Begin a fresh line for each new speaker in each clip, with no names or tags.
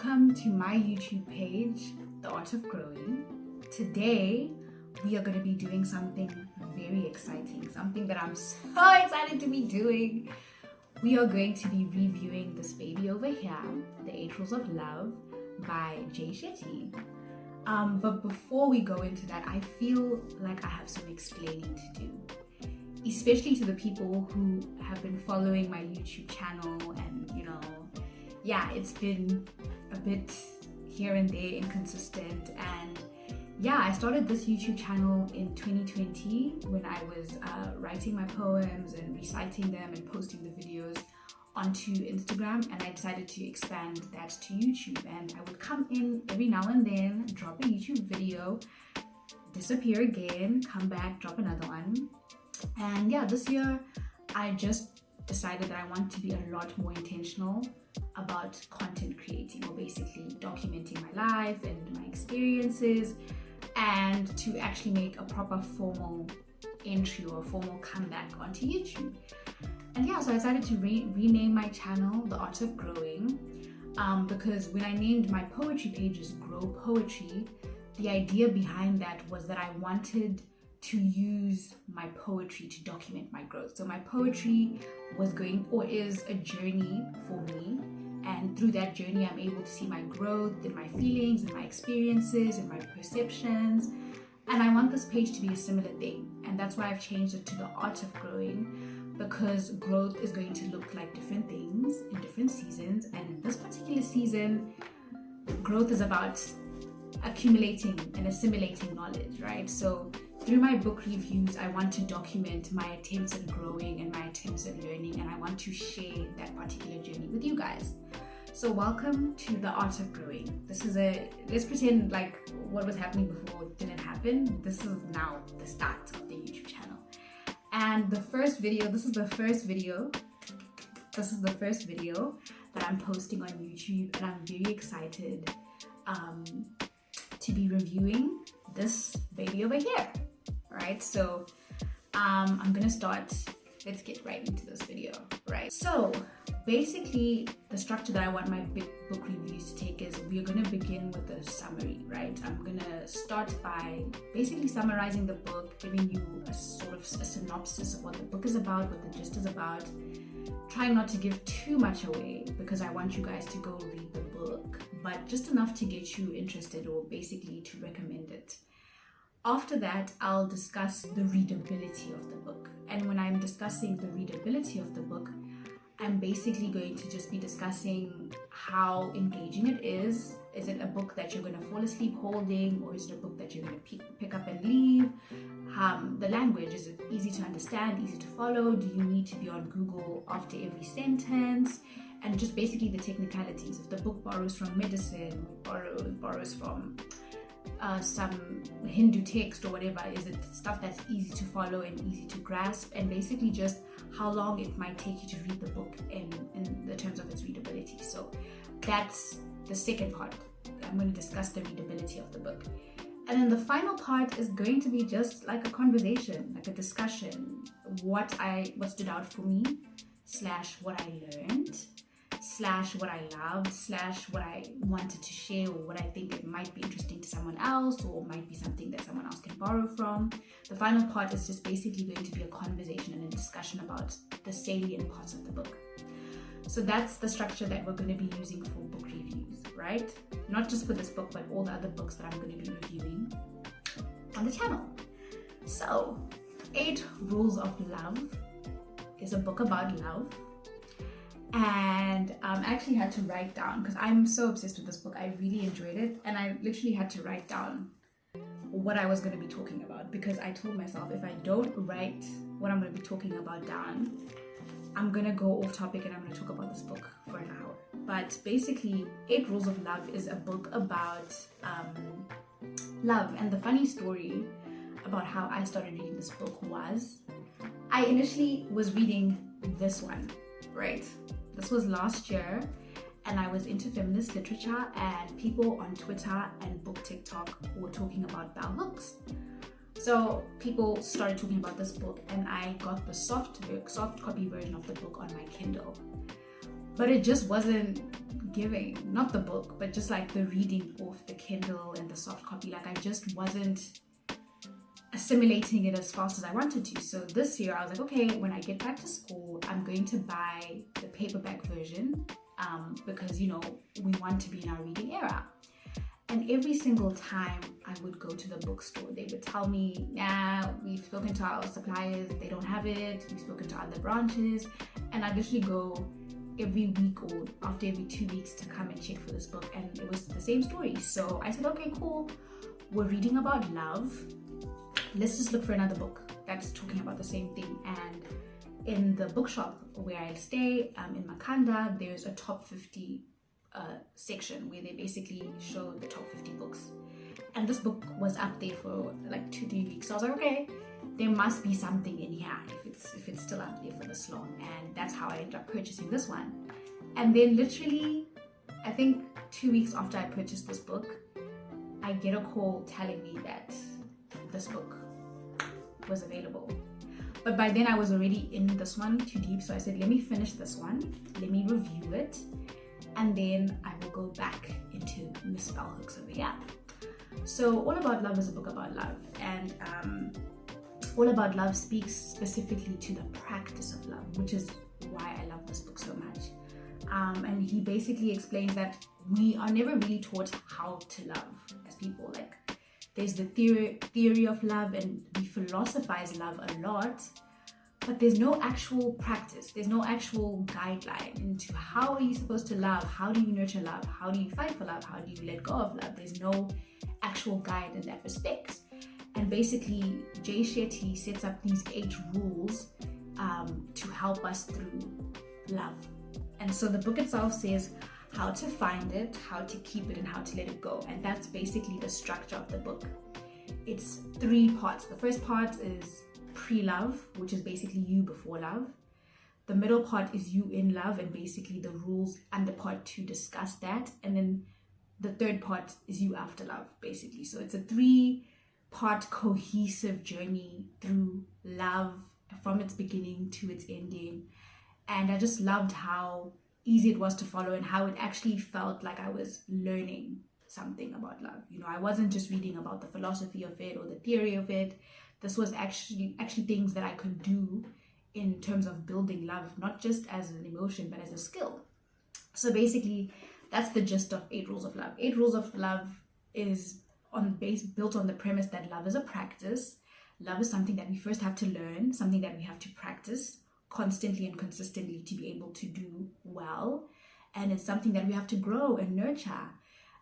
Welcome to my YouTube page, The Art of Growing. Today, we are going to be doing something very exciting, something that I'm so excited to be doing. We are going to be reviewing this baby over here, The 8 Rules of Love by Jay Shetty. But before we go into that, I feel like I have some explaining to do, especially to the people who have been following my YouTube channel and, it's been a bit here and there inconsistent. And I started this YouTube channel in 2020 when I was writing my poems and reciting them and posting the videos onto Instagram, and I decided to expand that to YouTube. And I would come in every now and then, drop a YouTube video, disappear again, come back, drop another one. And this year I just decided that I want to be a lot more intentional about content creating, or basically documenting my life and my experiences, and to actually make a proper formal entry or a formal comeback onto YouTube. And so I decided to rename my channel The Art of Growing, because when I named my poetry pages Grow Poetry, the idea behind that was that I wanted to use my poetry to document my growth. So my poetry is a journey for me, and through that journey I'm able to see my growth and my feelings and my experiences and my perceptions. And I want this page to be a similar thing, and that's why I've changed it to The Art of Growing, because growth is going to look like different things in different seasons. And in this particular season, growth is about accumulating and assimilating knowledge, right? So through my book reviews, I want to document my attempts at growing and my attempts at learning, and I want to share that particular journey with you guys. So welcome to The Art of Growing. Let's pretend like what was happening before didn't happen. This is now the start of the YouTube channel. And this is the first video that I'm posting on YouTube, and I'm very excited to be reviewing this baby over here. Right, so I'm gonna start. Let's get right into this video, right? So basically, the structure that I want my book reviews to take is we're gonna begin with a summary, right? I'm gonna start by basically summarizing the book, giving you a sort of a synopsis of what the book is about, what the gist is about, trying not to give too much away because I want you guys to go read the book, but just enough to get you interested, or basically to recommend it. After that, I'll discuss the readability of the book. And when I'm discussing the readability of the book, I'm basically going to just be discussing how engaging it is. Is it a book that you're going to fall asleep holding, or is it a book that you're going to pick up and leave? The language, is it easy to understand, easy to follow? Do you need to be on Google after every sentence? And just basically the technicalities. If the book borrows from medicine, borrows from some Hindu text or whatever, is it stuff that's easy to follow and easy to grasp? And basically just how long it might take you to read the book in the terms of its readability. So that's the second part. I'm going to discuss the readability of the book. And then the final part is going to be just like a conversation, like a discussion, what stood out for me, / what I learned, / what I loved, / what I wanted to share, or what I think it might be interesting to someone else, or might be something that someone else can borrow from. The final part is just basically going to be a conversation and a discussion about the salient parts of the book. So that's the structure that we're going to be using for book reviews, right? Not just for this book, but all the other books that I'm going to be reviewing on the channel. So 8 Rules of Love is a book about love. And I actually had to write down, because I'm so obsessed with this book. I really enjoyed it, and I literally had to write down what I was going to be talking about, because I told myself if I don't write what I'm going to be talking about down, I'm going to go off topic and I'm going to talk about this book for an hour. But basically, 8 Rules of Love is a book about love. And the funny story about how I started reading this book was, I initially was reading this one, right? This was last year, and I was into feminist literature, and people on Twitter and book TikTok were talking about bell hooks. So people started talking about this book, and I got the soft copy version of the book on my Kindle. but it just wasn't giving, not the book, but just like the reading off the Kindle and the soft copy. Like I just wasn't assimilating it as fast as I wanted to. So this year I was like, okay, when I get back to school, I'm going to buy the paperback version because, you know, we want to be in our reading era. And every single time I would go to the bookstore, they would tell me, nah, we've spoken to our suppliers, they don't have it, we've spoken to other branches. And I literally go every week or after every 2 weeks to come and check for this book, and it was the same story. So I said, okay, cool, we're reading about love, let's just look for another book that's talking about the same thing. And in the bookshop where I stay in Makanda, there's a top 50 section where they basically show the top 50 books, and this book was up there for like 2-3 weeks. So I was like, okay, there must be something in here if it's still up there for this long. And that's how I ended up purchasing this one. And then literally, I think 2 weeks after I purchased this book, I get a call telling me that this book was available. But by then I was already in this one too deep, so I said, let me finish this one, let me review it, and then I will go back into Miss Bellhook's over here. So All About Love is a book about love, and All About Love speaks specifically to the practice of love, which is why I love this book so much. And he basically explains that we are never really taught how to love as people. Like, there's the theory of love, and we philosophize love a lot, but there's no actual practice. There's no actual guideline into how are you supposed to love, how do you nurture love, how do you fight for love, how do you let go of love. There's no actual guide in that respect. And basically, Jay Shetty sets up these 8 rules to help us through love. And so the book itself says how to find it, how to keep it, and how to let it go. And that's basically the structure of the book. It's 3 parts. The first part is pre-love, which is basically you before love. The middle part is you in love, and basically the rules and the part to discuss that. And then the third part is you after love, basically. So it's a 3-part cohesive journey through love from its beginning to its ending. And I just loved how easy it was to follow and how it actually felt like I was learning something about love. You know, I wasn't just reading about the philosophy of it or the theory of it. This was actually things that I could do in terms of building love, not just as an emotion, but as a skill. So basically, that's the gist of 8 Rules of Love. 8 Rules of Love is built on the premise that love is a practice. Love is something that we first have to learn, something that we have to practice constantly and consistently to be able to do well. And it's something that we have to grow and nurture.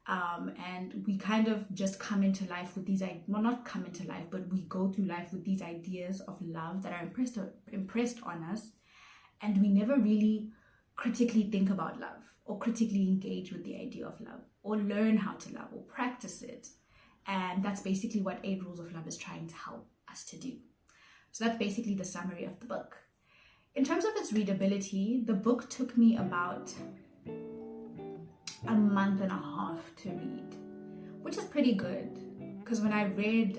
And we kind of just come into life with these, well, not come into life, but we go through life with these ideas of love that are impressed on us. And we never really critically think about love or critically engage with the idea of love or learn how to love or practice it. And that's basically what 8 Rules of Love is trying to help us to do. So that's basically the summary of the book. In terms of its readability, the book took me about a month and a half to read, which is pretty good, because when I read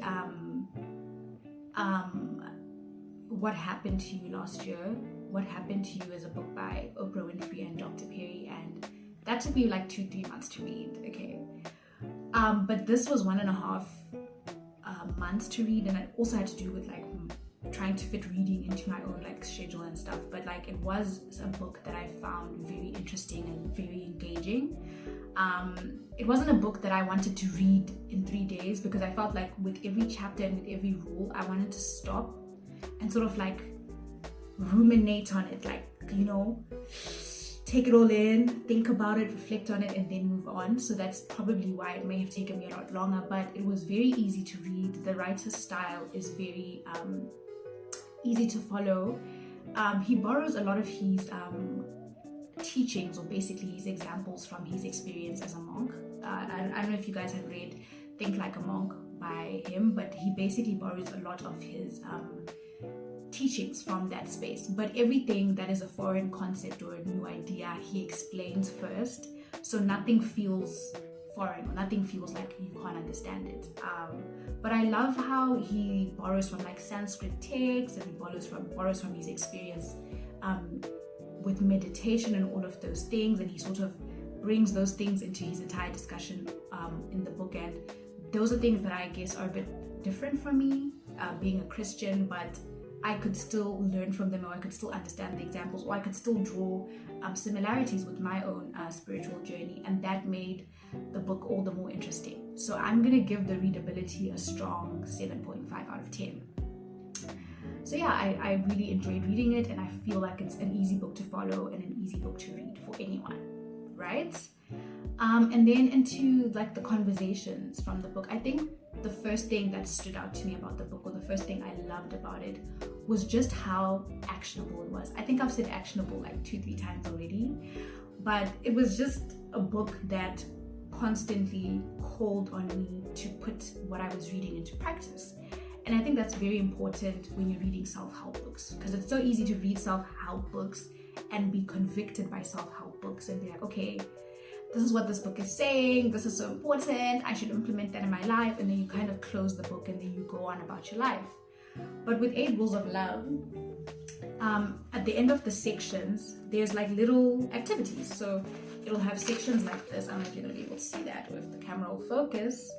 What Happened to You last year, What Happened to You is a book by Oprah Winfrey and Dr. Perry, and that took me like 2-3 months to read, okay? But this was 1.5 months to read, and it also had to do with like trying to fit reading into my own like schedule and stuff. But like, it was a book that I found very interesting and very engaging. It wasn't a book that I wanted to read in 3 days, because I felt like with every chapter and with every rule, I wanted to stop and sort of like ruminate on it, like, you know, take it all in, think about it, reflect on it, and then move on. So that's probably why it may have taken me a lot longer, but it was very easy to read. The writer's style is very easy to follow. He borrows a lot of his teachings, or basically his examples, from his experience as a monk. I don't know if you guys have read Think Like a Monk by him, but he basically borrows a lot of his teachings from that space. But everything that is a foreign concept or a new idea, he explains first, so nothing feels foreign or nothing feels like you can't understand it. But I love how he borrows from like Sanskrit texts, and he borrows from his experience with meditation and all of those things, and he sort of brings those things into his entire discussion in the book. And those are things that I guess are a bit different from me, being a Christian, but I could still learn from them, or I could still understand the examples, or I could still draw similarities with my own spiritual journey, and that made the book all the more interesting. So I'm going to give the readability a strong 7.5 out of 10. So yeah, I really enjoyed reading it, and I feel like it's an easy book to follow and an easy book to read for anyone, right? And then into like the conversations from the book. I think the first thing that stood out to me about the book, or the first thing I loved about it, was just how actionable it was. I think I've said actionable like 2-3 times already, but it was just a book that constantly called on me to put what I was reading into practice. And I think that's very important when you're reading self-help books, because it's so easy to read self-help books and be convicted by self-help books and be like, okay, this is what this book is saying, this is so important, I should implement that in my life, and then you kind of close the book and then you go on about your life. But with 8 Rules of Love, at the end of the sections, there's like little activities. So it'll have sections like this. I don't know if you're going to be able to see that, or if the camera will focus,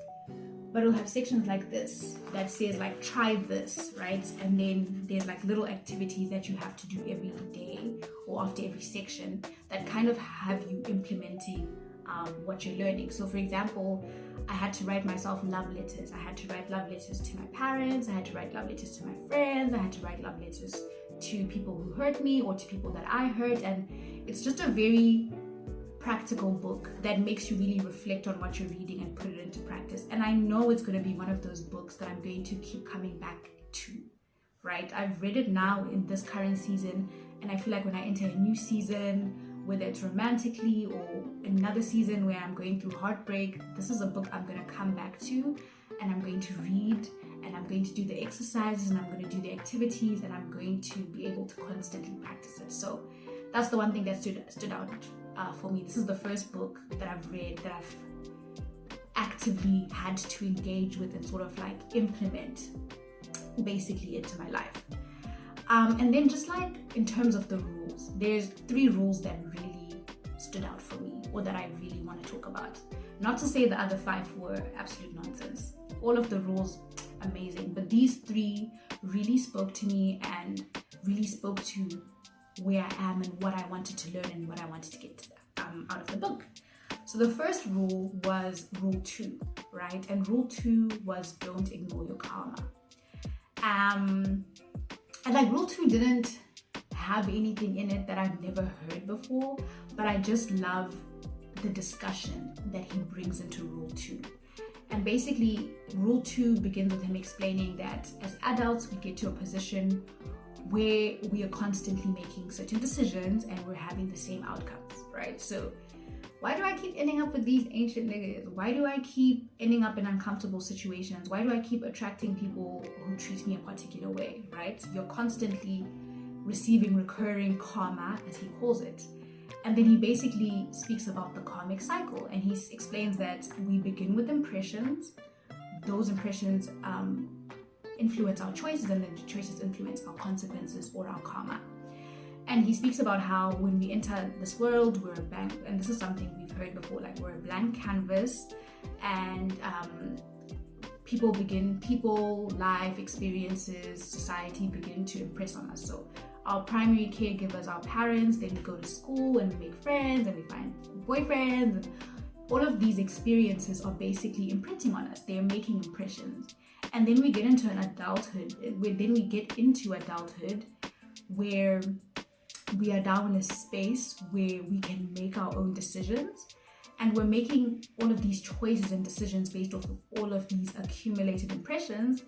but it'll have sections like this that says like, try this, right? And then there's like little activities that you have to do every day or after every section that kind of have you implementing what you're learning. So for example, I had to write myself love letters. I had to write love letters to my parents. I had to write love letters to my friends. I had to write love letters to people who hurt me or to people that I hurt. And it's just a very practical book that makes you really reflect on what you're reading and put it into practice. And I know it's going to be one of those books that I'm going to keep coming back to, right? I've read it now in this current season, and I feel like when I enter a new season, whether it's romantically or another season where I'm going through heartbreak, this is a book I'm going to come back to, and I'm going to read, and I'm going to do the exercises, and I'm going to do the activities, and I'm going to be able to constantly practice it. So that's the one thing that stood out for me. This is the first book that I've read that I've actively had to engage with and sort of like implement basically into my life. And then just like in terms of the rules, there's 3 rules that really stood out for me, or that I really want to talk about. Not to say the other 5 were absolute nonsense. All of the rules, amazing. But these 3 really spoke to me and really spoke to where I am and what I wanted to learn and what I wanted to get out of the book. So the first rule was rule 2, right? And rule 2 was don't ignore your karma. And like rule 2 didn't have anything in it that I've never heard before, but I just love the discussion that he brings into rule 2. And basically rule 2 begins with him explaining that as adults we get to a position where we are constantly making certain decisions and we're having the same outcomes, right? So why do I keep ending up with these ancient niggas? Why do I keep ending up in uncomfortable situations? Why do I keep attracting people who treat me a particular way, right? You're constantly receiving recurring karma, as he calls it. And then he basically speaks about the karmic cycle, and he explains that we begin with impressions. Those impressions influence our choices, and then the choices influence our consequences or our karma. And he speaks about how when we enter this world, we're a blank, and this is something we've heard before, like we're a blank canvas, and people, life experiences, society begin to impress on us. So our primary caregivers, our parents, then we go to school and we make friends and we find boyfriends, and all of these experiences are basically imprinting on us. They are making impressions. And then we get into adulthood where we are now in a space where we can make our own decisions, and we're making all of these choices and decisions based off of all of these accumulated impressions,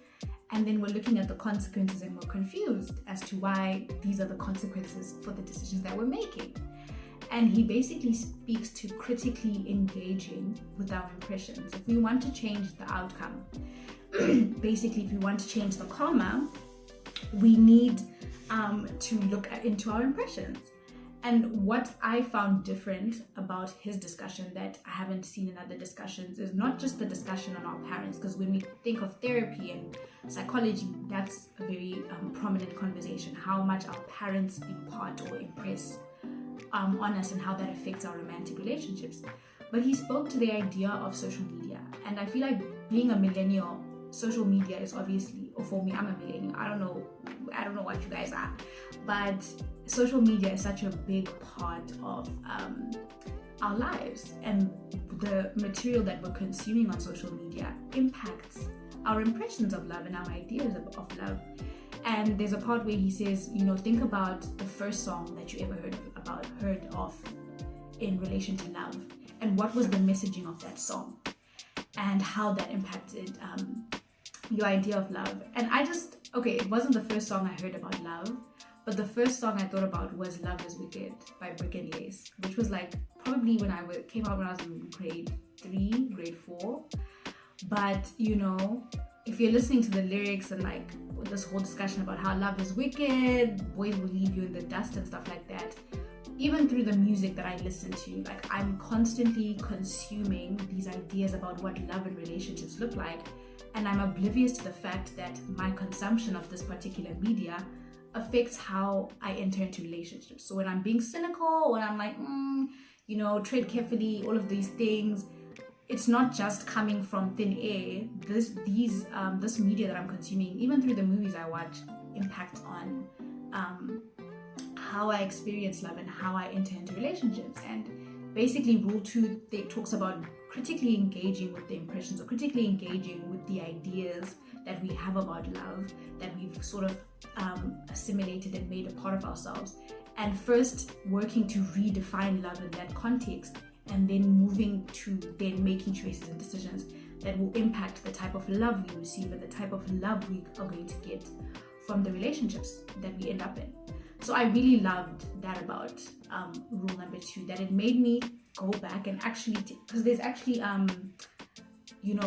and then we're looking at the consequences and we're confused as to why these are the consequences for the decisions that we're making. And he basically speaks to critically engaging with our impressions. If we want to change the outcome, basically if we want to change the karma, we need to look into our impressions. And what I found different about his discussion that I haven't seen in other discussions is not just the discussion on our parents, because when we think of therapy and psychology, that's a very prominent conversation, how much our parents impart or impress on us and how that affects our romantic relationships. But he spoke to the idea of social media, and I feel like being a millennial, social media is obviously, or for me, I'm a millennial. I don't know what you guys are, but social media is such a big part of our lives, and the material that we're consuming on social media impacts our impressions of love and our ideas of love. And there's a part where he says, think about the first song that you ever heard of in relation to love, and what was the messaging of that song, and how that impacted your idea of love. And it wasn't the first song I heard about love, but the first song I thought about was Love Is Wicked by Brick and Lace, which was like probably came out when I was in grade 3, grade 4. But if you're listening to the lyrics and like this whole discussion about how love is wicked, boys will leave you in the dust and stuff like that, even through the music that I listen to, like I'm constantly consuming these ideas about what love and relationships look like, and I'm oblivious to the fact that my consumption of this particular media affects how I enter into relationships. So when I'm being cynical, when I'm like, tread carefully, all of these things, it's not just coming from thin air. This media that I'm consuming, even through the movies I watch, impacts on how I experience love and how I enter into relationships. And basically, rule 2 talks about critically engaging with the impressions, or critically engaging with the ideas that we have about love, that we've sort of assimilated and made a part of ourselves, and first working to redefine love in that context, and then moving to then making choices and decisions that will impact the type of love we receive and the type of love we are going to get from the relationships that we end up in. So I really loved that about rule number 2, that it made me go back and actually, because there's actually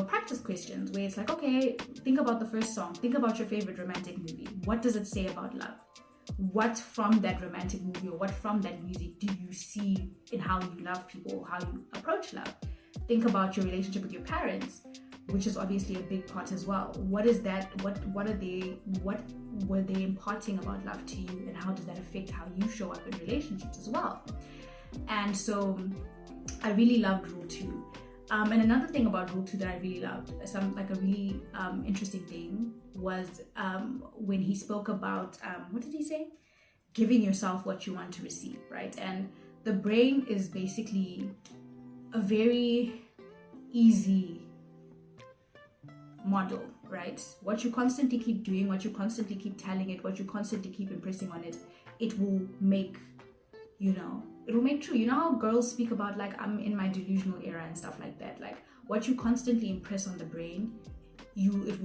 practice questions where it's like, okay, think about the first song, think about your favorite romantic movie. What does it say about love? What from that romantic movie, or what from that music do you see in how you love people, how you approach love? Think about your relationship with your parents, which is obviously a big part as well. What is that? What were they imparting about love to you, and how does that affect how you show up in relationships as well? And so I really loved rule 2. And another thing about rule 2 that I really loved, a really interesting thing, was when he spoke about, what did he say? Giving yourself what you want to receive, right? And the brain is basically a very easy model, right? What you constantly keep doing, what you constantly keep telling it, what you constantly keep impressing on it, it will make, it will make true. You know how girls speak about like, I'm in my delusional era and stuff like that. Like what you constantly impress on the brain, it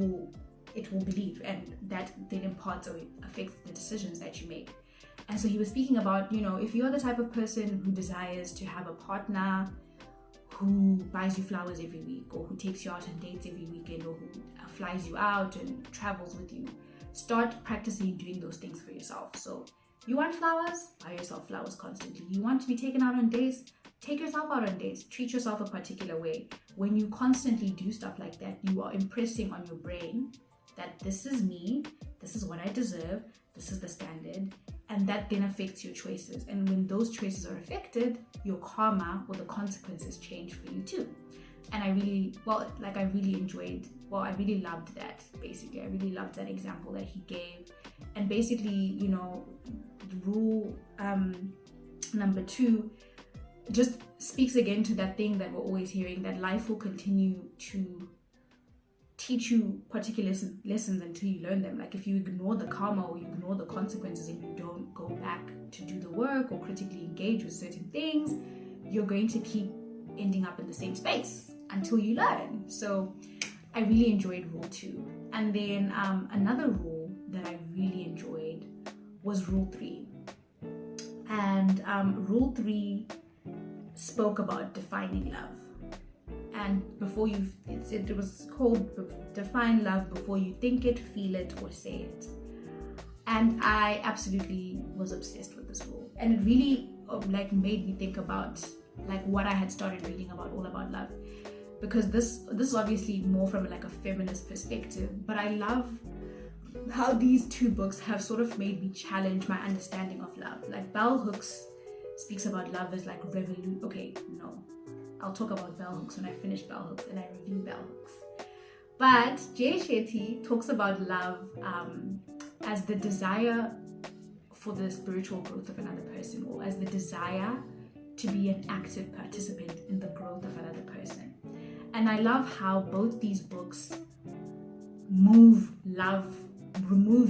will believe, and that then imparts or affects the decisions that you make. And so he was speaking about, if you're the type of person who desires to have a partner who buys you flowers every week, or who takes you out on dates every weekend, or who flies you out and travels with you, start practicing doing those things for yourself. So you want flowers? Buy yourself flowers constantly. You want to be taken out on dates? Take yourself out on dates. Treat yourself a particular way. When you constantly do stuff like that, you are impressing on your brain that this is me, this is what I deserve, this is the standard, and that then affects your choices. And when those choices are affected, your karma or the consequences change for you too. And I really loved that, basically. I really loved that example that he gave. And basically, the rule number 2 just speaks again to that thing that we're always hearing, that life will continue to teach you particular lessons until you learn them. Like if you ignore the karma, or you ignore the consequences, and you don't go back to do the work or critically engage with certain things, you're going to keep ending up in the same space until you learn. So I really enjoyed rule 2. And then another rule that I really enjoyed was rule 3. And rule 3 spoke about defining love. And it was called Define Love Before You Think It, Feel It, or Say It. And I absolutely was obsessed with this rule. And it really made me think about what I had started reading all about love. Because this is obviously more from a feminist perspective, but I love how these 2 books have sort of made me challenge my understanding of love. Like Bell Hooks speaks about love as like revolution. Okay, no, I'll talk about bell hooks when I finish bell hooks and I review bell hooks. But Jay Shetty talks about love as the desire for the spiritual growth of another person, or as the desire to be an active participant in the growth of another person. And I love how both these books remove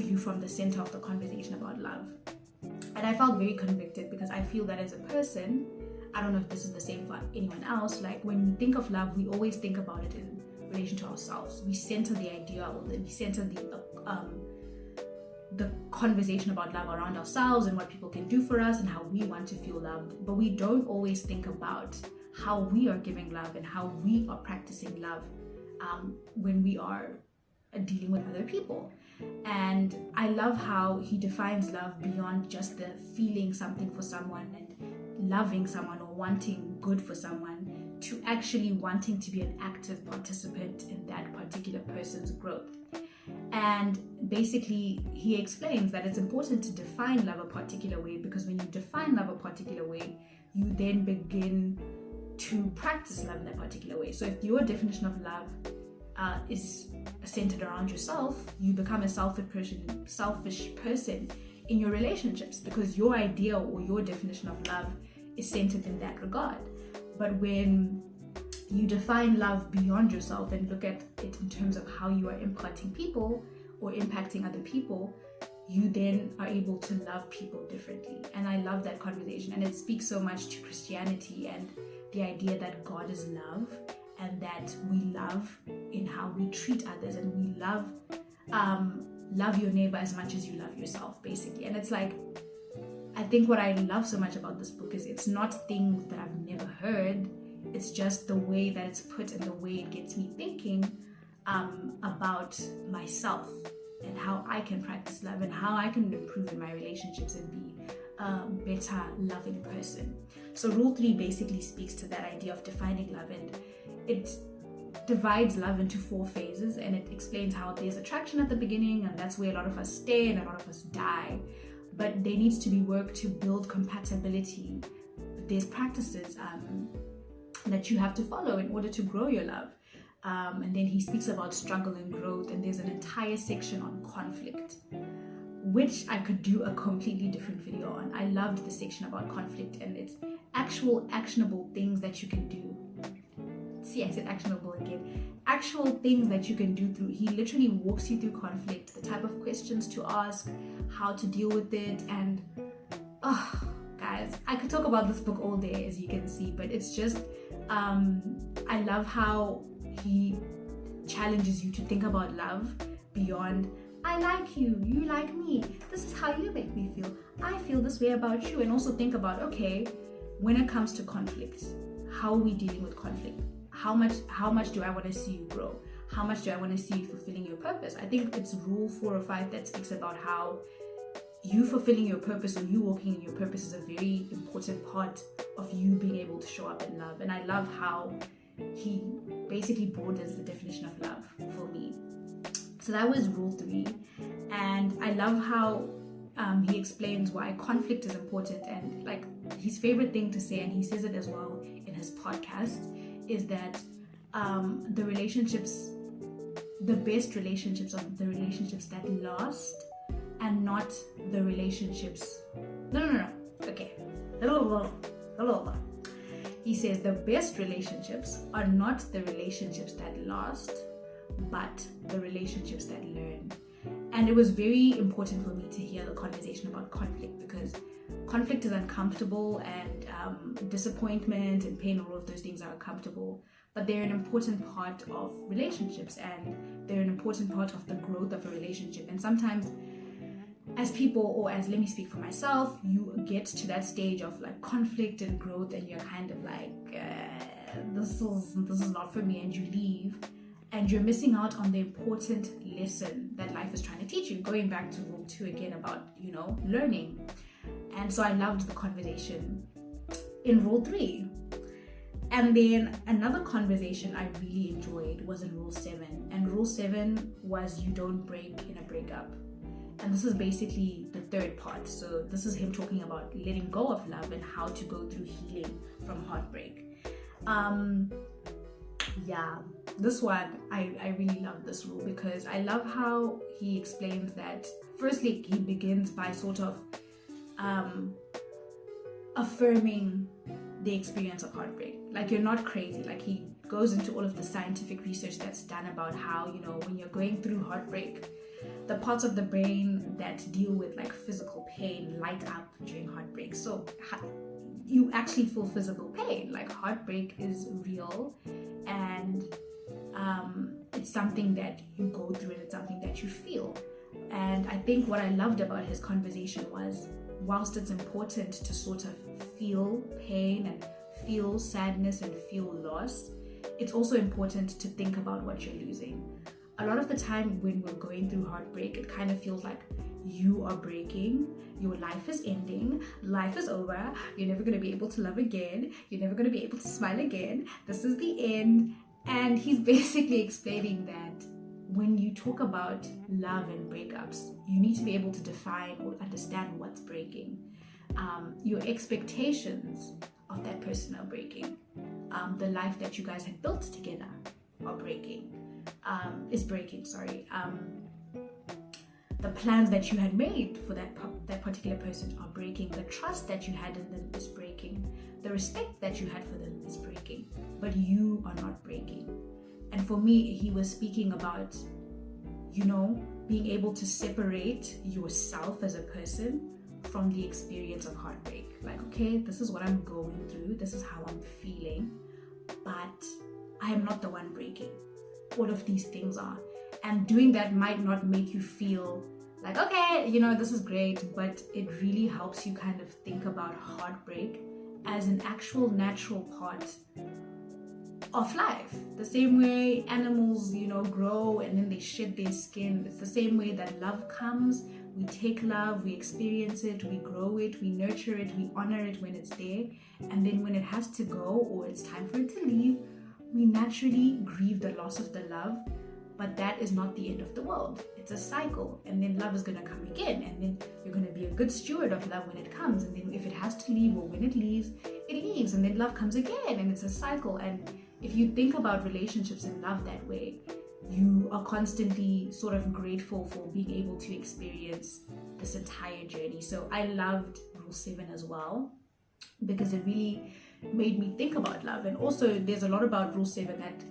you from the center of the conversation about love. And I felt very convicted because I feel that as a person, I don't know if this is the same for anyone else, like when we think of love, we always think about it in relation to ourselves. We center the idea, or we center the conversation about love around ourselves and what people can do for us and how we want to feel loved. But we don't always think about how we are giving love and how we are practicing love when we are dealing with other people. And I love how he defines love beyond just the feeling something for someone and loving someone or wanting good for someone, to actually wanting to be an active participant in that particular person's growth. And basically he explains that it's important to define love a particular way, because when you define love a particular way, you then begin to practice love in that particular way. So if your definition of love is centered around yourself, you become a selfish person in your relationships, because your idea or your definition of love is centered in that regard. But when you define love beyond yourself and look at it in terms of how you are impacting people or impacting other people, you then are able to love people differently. And I love that conversation, and it speaks so much to Christianity and the idea that God is love, and that we love in how we treat others, and we love your neighbor as much as you love yourself, basically. And it's like, I think what I love so much about this book is it's not things that I've never heard. It's just the way that it's put and the way it gets me thinking about myself and how I can practice love and how I can improve in my relationships and be a better loving person. So Rule 3 basically speaks to that idea of defining love, and it divides love into 4 phases, and it explains how there's attraction at the beginning, and that's where a lot of us stay and a lot of us die. But there needs to be work to build compatibility. There's practices that you have to follow in order to grow your love. And then he speaks about struggle and growth, and there's an entire section on conflict, which I could do a completely different video on. I loved the section about conflict, and it's actual actionable things that you can do. See, I said actionable again. Actual things that you can do through. He literally walks you through conflict, the type of questions to ask, how to deal with it, and guys, I could talk about this book all day, as you can see, but it's just I love how he challenges you to think about love beyond I like you, you like me, this is how you make me feel, I feel this way about you. And also think about, okay, when it comes to conflict, how are we dealing with conflict? How much do I want to see you grow? How much do I want to see you fulfilling your purpose? I think it's Rule 4 or 5 that speaks about how you fulfilling your purpose, or you walking in your purpose, is a very important part of you being able to show up in love. And I love how he basically broadens the definition of love for me. So that was Rule 3. And I love how he explains why conflict is important. And like his favorite thing to say, and he says it as well in his podcast, is that the best relationships are the relationships that last, and not the relationships. No. Okay. He says the best relationships are not the relationships that last, but the relationships that learn. And it was very important for me to hear the conversation about conflict, because conflict is uncomfortable, and disappointment and pain, all of those things are uncomfortable, but they're an important part of relationships, and they're an important part of the growth of a relationship. And sometimes as people, or as, let me speak for myself, you get to that stage of like conflict and growth, and you're kind of like, this is not for me, and you leave, and you're missing out on the important lesson that life is trying to teach you. Going back to Rule 2 again about, learning. And so I loved the conversation in Rule 3. And then another conversation I really enjoyed was in Rule 7. And Rule 7 was you don't break in a breakup. And this is basically the third part. So this is him talking about letting go of love and how to go through healing from heartbreak. Yeah, this one, I really love this rule, because I love how he explains that firstly he begins by sort of affirming the experience of heartbreak. Like, you're not crazy. Like, he goes into all of the scientific research that's done about how, you know, when you're going through heartbreak, the parts of the brain that deal with like physical pain light up during heartbreak. So you actually feel physical pain. Like, heartbreak is real, and it's something that you go through, and it's something that you feel. And I think what I loved about his conversation was, whilst it's important to sort of feel pain and feel sadness and feel loss, it's also important to think about what you're losing. A lot of the time when we're going through heartbreak, it kind of feels like you are breaking, your life is ending, life is over, you're never going to be able to love again, you're never going to be able to smile again, this is the end. And he's basically explaining that when you talk about love and breakups, you need to be able to define or understand what's breaking. Your expectations of that person are breaking. The life that you guys had built together are breaking. Is breaking. The plans that you had made for that particular person are breaking. The trust that you had in them is breaking. The respect that you had for them is breaking. But you are not breaking. And for me, he was speaking about, you know, being able to separate yourself as a person from the experience of heartbreak. Like, okay, this is what I'm going through, this is how I'm feeling, but I am not the one breaking. All of these things are. And doing that might not make you feel like, okay, you know, this is great, but it really helps you kind of think about heartbreak as an actual natural part of life. The same way animals, you know, grow and then they shed their skin. It's the same way that love comes. We take love, we experience it, we grow it, we nurture it, we honor it when it's there. And then when it has to go or it's time for it to leave, we naturally grieve the loss of the love. But that is not the end of the world. It's a cycle, and then love is going to come again, and then you're going to be a good steward of love when it comes, and then if it has to leave or when it leaves, and then love comes again, and it's a cycle. And if you think about relationships and love that way, you are constantly sort of grateful for being able to experience this entire journey. So I loved Rule 7 as well, because it really made me think about love. And also there's a lot about Rule 7 that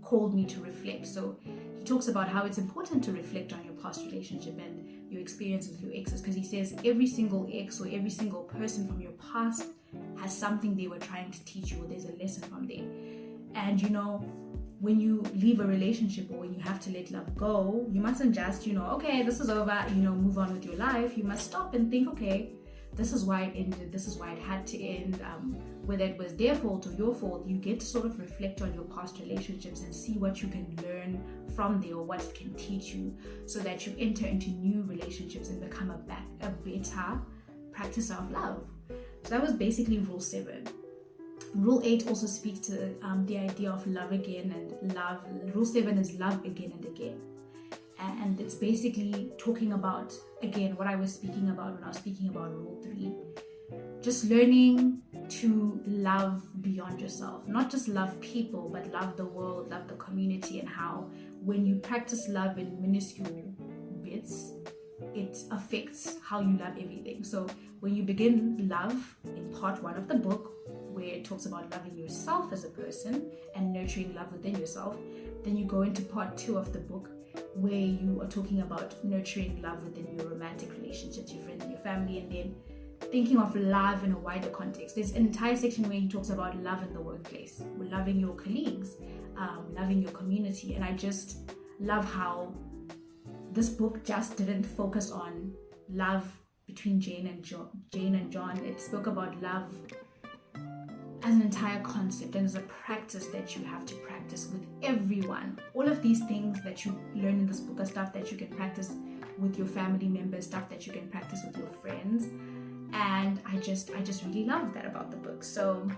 called me to reflect. So he talks about how it's important to reflect on your past relationship and your experience with your exes, because he says every single ex or every single person from your past has something they were trying to teach you, or there's a lesson from there. And you know, when you leave a relationship or when you have to let love go, you mustn't just, you know, okay, this is over, you know, move on with your life. You must stop and think, okay, this is why it ended, this is why it had to end. Whether it was their fault or your fault, you get to sort of reflect on your past relationships and see what you can learn from there, or what it can teach you, so that you enter into new relationships and become a better practicer of love. So that was basically Rule 7. Rule 8 also speaks to the idea of love again and love. Rule 7 is love again and again. And it's basically talking about, again, what I was speaking about when I was speaking about Rule 3. Just learning to love beyond yourself. Not just love people, but love the world, love the community, and how when you practice love in minuscule bits, it affects how you love everything. So when you begin love in part 1 of the book, where it talks about loving yourself as a person and nurturing love within yourself, then you go into part 2 of the book, where you are talking about nurturing love within your romantic relationships, your friends and your family, and then thinking of love in a wider context. There's an entire section where he talks about love in the workplace, loving your colleagues, loving your community. And I just love how this book just didn't focus on love between Jane and John. It spoke about love as an entire concept and as a practice that you have to practice with everyone. All of these things that you learn in this book are stuff that you can practice with your family members, stuff that you can practice with your friends. And I just really love that about the book. So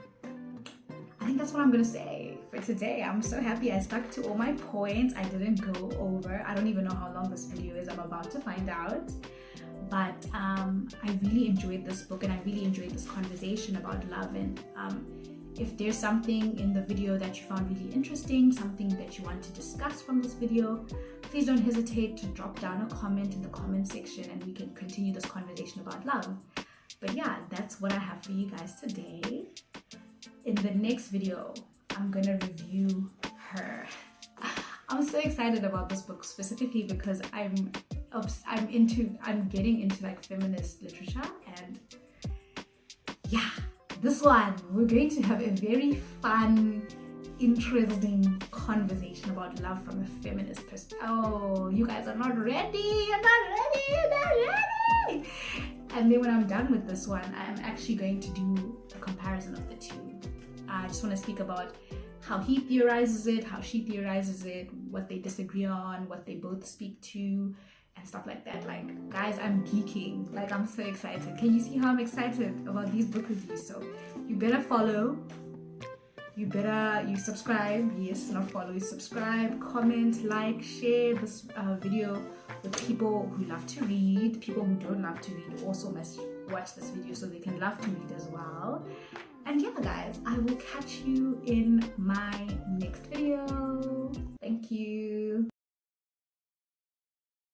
I think that's what I'm going to say for today. I'm so happy I stuck to all my points. I didn't go over. I don't even know how long this video is. I'm about to find out. But I really enjoyed this book, and I really enjoyed this conversation about love. And if there's something in the video that you found really interesting, something that you want to discuss from this video, please don't hesitate to drop down a comment in the comment section and we can continue this conversation about love. But yeah, that's what I have for you guys today. In the next video, I'm gonna review her. I'm so excited about this book specifically because I'm getting into like feminist literature, and yeah, this one we're going to have a very fun, interesting conversation about love from a feminist perspective. Oh, you guys are not ready. You're not ready. You're not ready. And then when I'm done with this one, I'm actually going to do a comparison of the two. I just want to speak about how he theorizes it, how she theorizes it, what they disagree on, what they both speak to, and stuff like that. Like, guys, I'm geeking. Like, I'm so excited. Can you see how I'm excited about these book reviews? So you better follow. You subscribe. Yes, not follow. You subscribe, comment, like, share this video with people who love to read. People who don't love to read also must watch this video so they can love to read as well. And yeah, guys, I will catch you in my next video. Thank you.